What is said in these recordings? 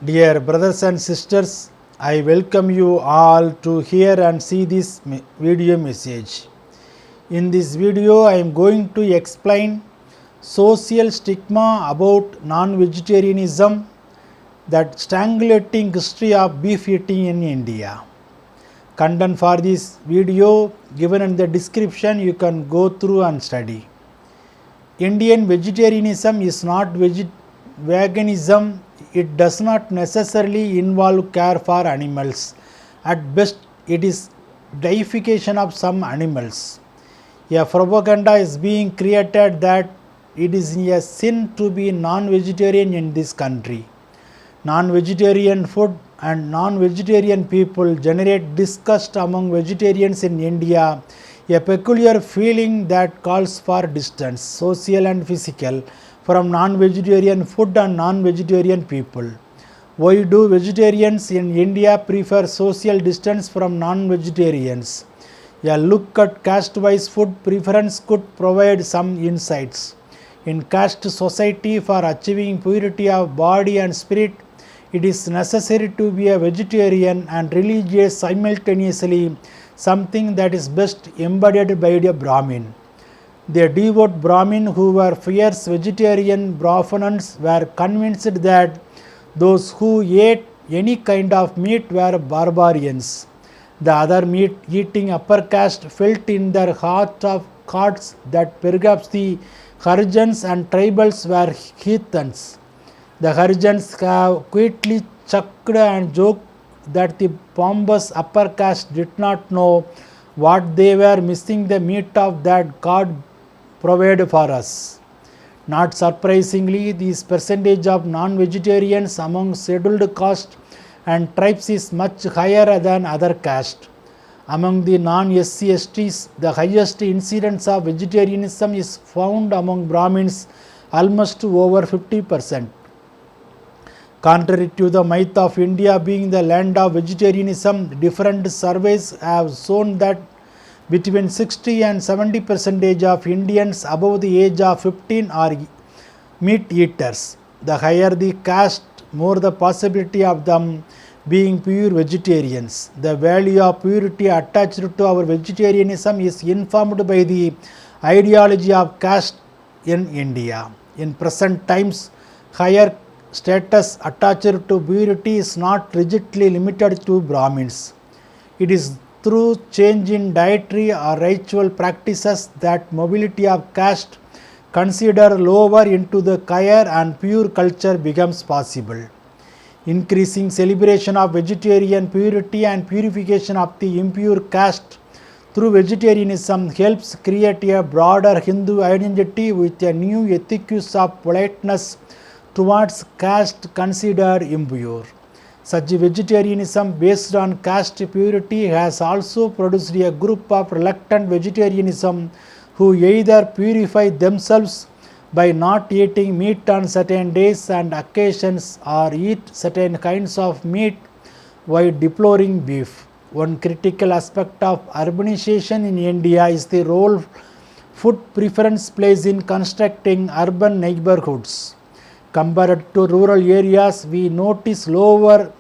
Dear brothers and sisters, I welcome you all to hear and see this video message. In this video, I am going to explain social stigma about non-vegetarianism, that strangulating history of beef eating in India. Content for this video given in the description, you can go through and study. Indian vegetarianism is not veganism. It does not necessarily involve care for animals. At best, it is deification of some animals. A propaganda is being created that it is a sin to be non-vegetarian in this country. Non-vegetarian food and non-vegetarian people generate disgust among vegetarians in India, a peculiar feeling that calls for distance, social and physical, from non-vegetarian food and non-vegetarian people. Why do vegetarians in India prefer social distance from non-vegetarians? A look at caste-wise food preference could provide some insights. In caste society, for achieving purity of body and spirit, it is necessary to be a vegetarian and religious simultaneously, something that is best embodied by a Brahmin. The devout Brahmin who were fierce vegetarian Brahmins were convinced that those who ate any kind of meat were barbarians. The other meat eating upper caste felt in their hearts that perhaps the Harijans and tribals were heathens. The Harijans have quietly chuckled and joked that the pompous upper caste did not know what they were missing the meat of that God provided for us. Not surprisingly, this percentage of non-vegetarians among scheduled caste and tribes is much higher than other castes. Among the non-SC/STs, the highest incidence of vegetarianism is found among Brahmins, almost over 50%. Contrary to the myth of India being the land of vegetarianism, different surveys have shown that between 60 and 70% of Indians above the age of 15 are meat eaters. The higher the caste, more the possibility of them being pure vegetarians. The value of purity attached to our vegetarianism is informed by the ideology of caste in India. In present times, higher status attached to purity is not rigidly limited to Brahmins. It is through change in dietary or ritual practices that mobility of caste considered lower into the higher and pure culture becomes possible. Increasing celebration of vegetarian purity and purification of the impure caste through vegetarianism helps create a broader Hindu identity with a new ethics of politeness towards caste considered impure. Such vegetarianism based on caste purity has also produced a group of reluctant vegetarianism who either purify themselves by not eating meat on certain days and occasions or eat certain kinds of meat while deploring beef. One critical aspect of urbanization in India is the role food preference plays in constructing urban neighborhoods. Compared to rural areas, we notice lower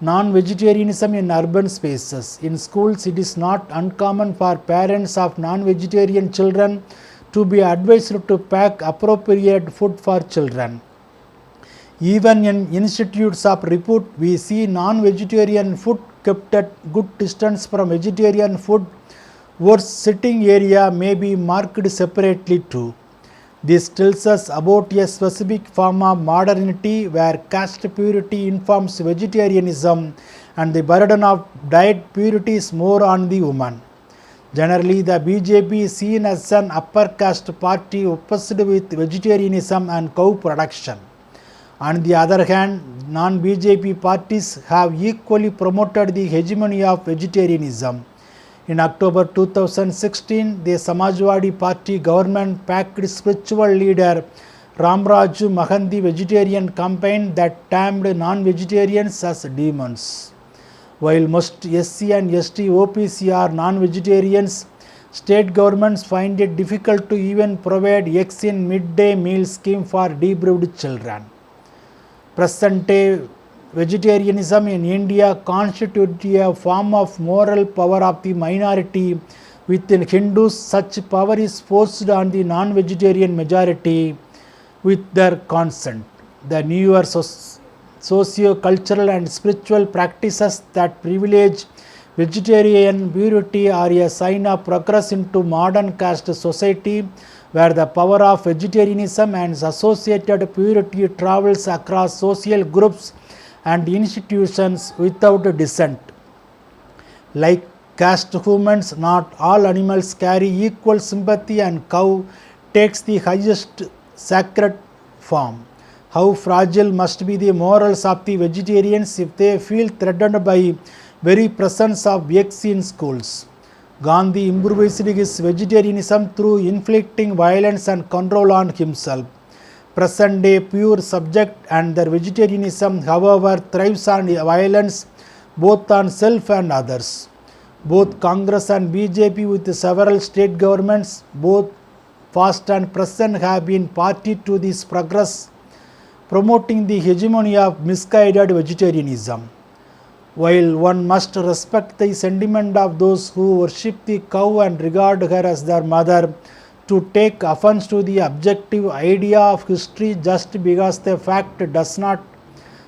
non-vegetarianism in urban spaces. In schools, it is not uncommon for parents of non-vegetarian children to be advised to pack appropriate food for children. Even in institutes of repute, we see non-vegetarian food kept at good distance from vegetarian food, where sitting area may be marked separately too. This tells us about a specific form of modernity where caste purity informs vegetarianism and the burden of diet purity is more on the woman. Generally, the BJP is seen as an upper caste party obsessed with vegetarianism and cow production. On the other hand, non-BJP parties have equally promoted the hegemony of vegetarianism. In October 2016, the Samajwadi Party government backed spiritual leader Ramraju Mahanti vegetarian campaign that termed non-vegetarians as demons. While most SC and ST OPC are non-vegetarians, state governments find it difficult to even provide eggs in midday meal scheme for deprived children. Present day vegetarianism in India constitutes a form of moral power of the minority. Within Hindus, such power is forced on the non-vegetarian majority with their consent. The newer socio-cultural and spiritual practices that privilege vegetarian purity are a sign of progress into modern caste society, where the power of vegetarianism and associated purity travels across social groups and institutions without dissent. Like caste humans, not all animals carry equal sympathy, and cow takes the highest sacred form. How fragile must be the morals of the vegetarians if they feel threatened by very presence of eggs in schools. Gandhi improvised his vegetarianism through inflicting violence and control on himself. Present day pure subject and their vegetarianism, however, thrives on violence both on self and others. Both Congress and BJP with several state governments, both past and present, have been party to this progress, promoting the hegemony of misguided vegetarianism. While one must respect the sentiment of those who worship the cow and regard her as their mother, to take offense to the objective idea of history just because the fact does not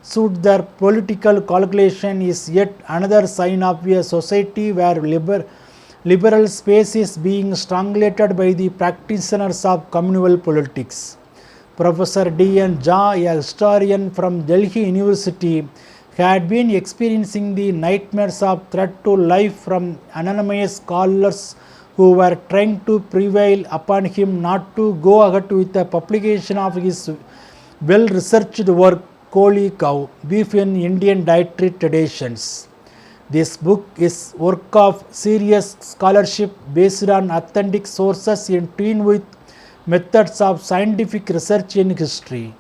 suit their political calculation is yet another sign of a society where liberal space is being strangulated by the practitioners of communal politics. Professor D.N. Jha, a historian from Delhi University, had been experiencing the nightmares of threat to life from anonymous scholars who were trying to prevail upon him not to go ahead with the publication of his well-researched work, Koli Cow, Beef in Indian Dietary Traditions. This book is work of serious scholarship based on authentic sources in tune with methods of scientific research in history.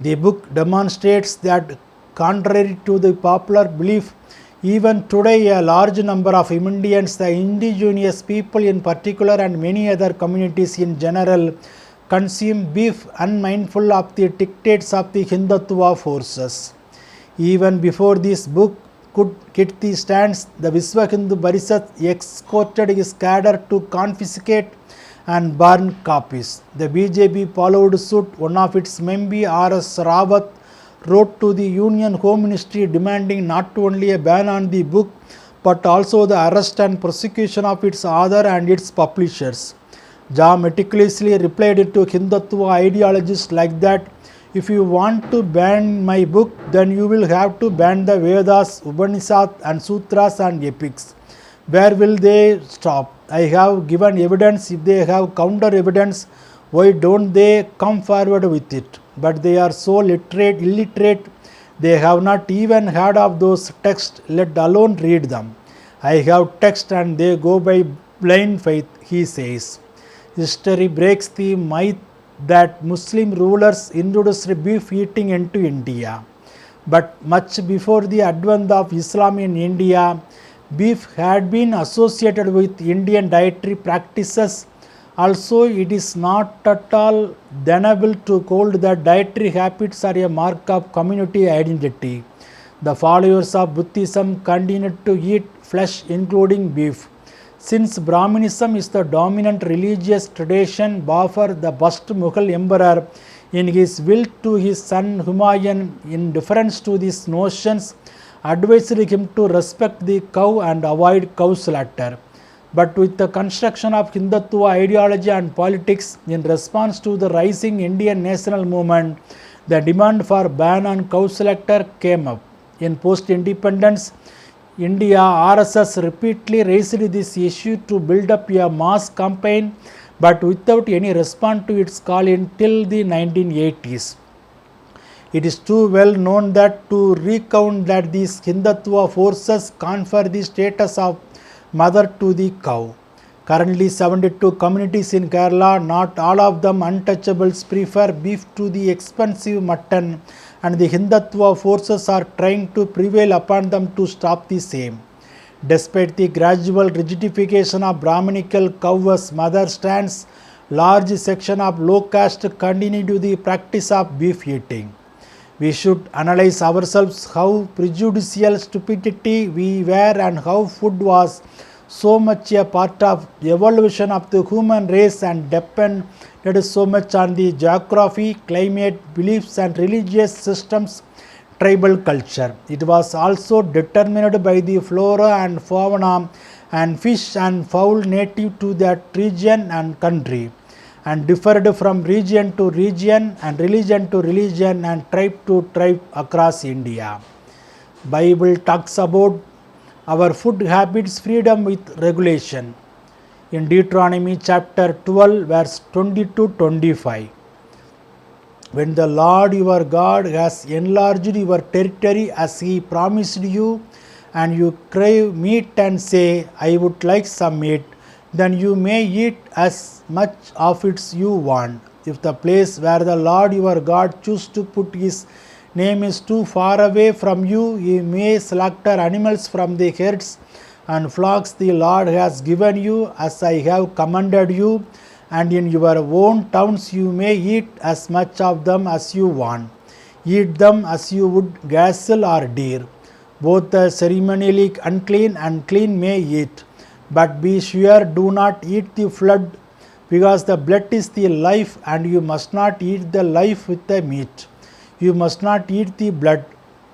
The book demonstrates that, contrary to the popular belief, even today a large number of Indians, the indigenous people in particular and many other communities in general, consume beef unmindful of the dictates of the Hindutva forces. Even before this book could get the stands, the Vishwa Hindu Parishad escorted his cadre to confiscate and burn copies. The BJP followed suit. One of its members, R.S. Rawat, wrote to the Union Home Ministry demanding not only a ban on the book but also the arrest and prosecution of its author and its publishers. Jha meticulously replied to Hindutva ideologists like that, if you want to ban my book, then you will have to ban the Vedas, Upanishads and Sutras and epics. Where will they stop? I have given evidence. If they have counter evidence, why don't they come forward with it? But they are so illiterate, they have not even heard of those texts, let alone read them. I have text and they go by blind faith, he says. History breaks the myth that Muslim rulers introduced beef eating into India. But much before the advent of Islam in India, beef had been associated with Indian dietary practices. Also, it is not at all deniable to call that dietary habits are a mark of community identity. The followers of Buddhism continued to eat flesh, including beef. Since Brahminism is the dominant religious tradition, Babur, the first Mughal emperor, in his will to his son Humayun, in deference to these notions, advised him to respect the cow and avoid cow slaughter. But with the construction of Hindutva ideology and politics in response to the rising Indian national movement, the demand for ban on cow slaughter came up. In post-independence India, RSS repeatedly raised this issue to build up a mass campaign, but without any response to its call until the 1980s. It is too well known that to recount that these Hindutva forces confer the status of mother to the cow. Currently 72 communities in Kerala, not all of them untouchables, prefer beef to the expensive mutton, and the Hindutva forces are trying to prevail upon them to stop the same. Despite the gradual rigidification of Brahminical cow as mother stance, large section of low caste continue to the practice of beef eating. We should analyze ourselves how prejudicial stupidity we were and how food was so much a part of the evolution of the human race and depended so much on the geography, climate, beliefs and religious systems, tribal culture. It was also determined by the flora and fauna and fish and fowl native to that region and country, and differed from region to region and religion to religion and tribe to tribe across India. Bible talks about our food habits freedom with regulation in Deuteronomy chapter 12 verse 20 to 25. When the Lord your God has enlarged your territory as he promised you, and you crave meat and say, I would like some meat, then you may eat as much of it as you want. If the place where the Lord your God chooses to put his name is too far away from you, you may slaughter animals from the herds and flocks the Lord has given you, as I have commanded you, and in your own towns you may eat as much of them as you want. Eat them as you would gazelle or deer. Both the ceremonially unclean and clean may eat, but be sure do not eat the blood, because the blood is the life, and you must not eat the life with the meat. You must not eat the blood,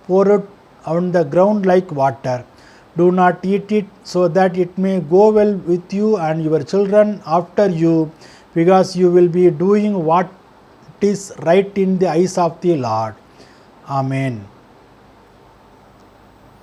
pour it on the ground like water. Do not eat it, so that it may go well with you and your children after you, because you will be doing what is right in the eyes of the Lord. Amen.